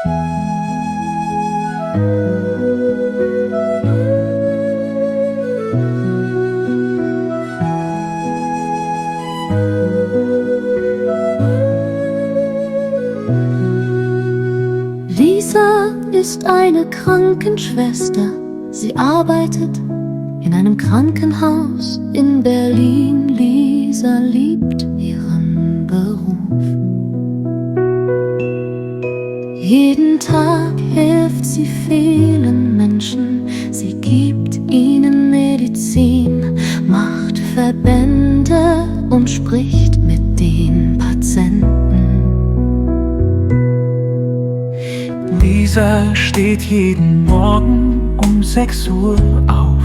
Lisa ist eine Krankenschwester. Sie arbeitet in einem Krankenhaus in Berlin. Lisa liebt ihren Beruf. Jeden Tag hilft sie vielen Menschen. Sie gibt ihnen Medizin, macht Verbände und spricht mit den Patienten. Lisa steht jeden Morgen um 6 Uhr auf.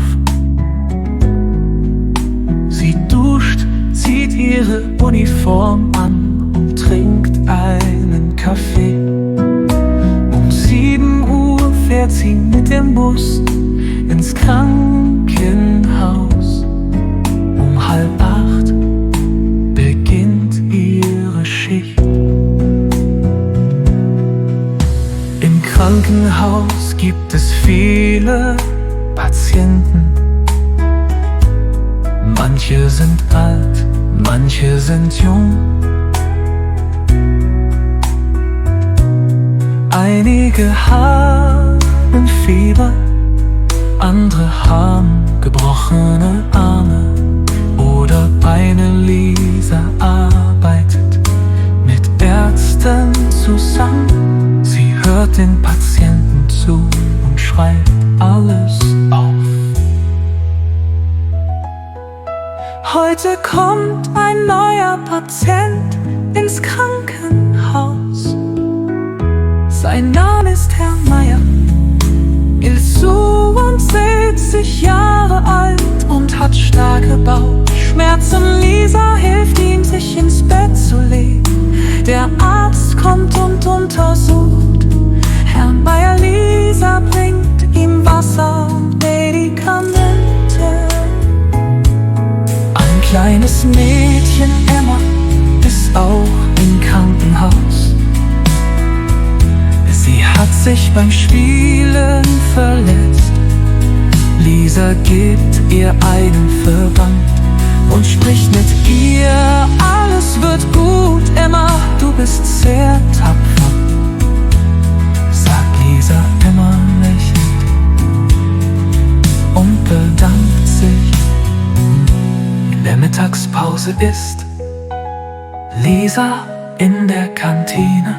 Sie duscht, zieht ihre Uniform an und trinkt einen Kaffee. Um 7 Uhr fährt sie mit dem Bus ins Krankenhaus. Um 7:30 beginnt ihre Schicht. Im Krankenhaus gibt es viele Patienten. Manche sind alt, manche sind jung. Einige haben Fieber, andere haben gebrochene Arme oder Beine. Lisa arbeitet mit Ärzten zusammen. Sie hört den Patienten zu und schreibt alles auf. Heute kommt ein neuer Patient ins Krankenhaus. Sein Name ist Herr Meier, ist 70 Jahre alt und hat starke Bauchschmerzen. Lisa hilft ihm, sich ins Bett zu legen. Der Arzt kommt und untersucht Herr Meier. Lisa bringt ihm Wasser und Medikamente. Ein kleines Mädchen, Emma, ist auch im Krankenhaus. Sie hat sich beim Spielen verletzt. Lisa gibt ihr einen Verband und spricht mit ihr. Alles wird gut, Emma, du bist sehr tapfer, sagt Lisa immer lächelnd und bedankt sich. In der Mittagspause ist Lisa in der Kantine.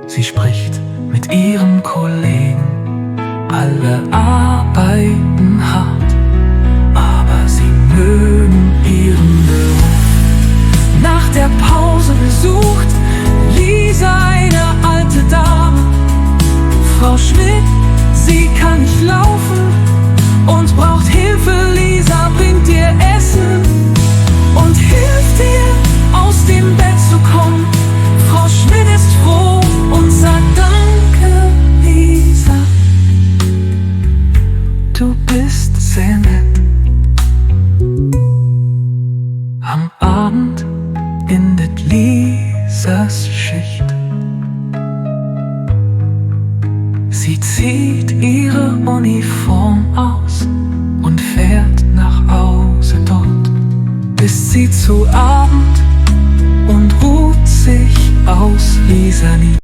Sie spricht mit ihren Kollegen. Alle arbeiten hart, aber sie mögen ihren Beruf. Nach der Pause besucht Lisa eine alte Dame, Frau Schmidt. Sie kann nicht laufen und braucht Hilfe. Lisa bringt ihr Essen und hilft ihr, aus dem Bett zu kommen. Frau Schmidt ist froh und sagt Danke, Lisa, du bist sehr nett. Am Abend endet Lisas Schicht. Sie zieht ihre Uniform aus und fährt nach Hause. Dort isst sie zu Abend und ruht sich aus. Lisa liebt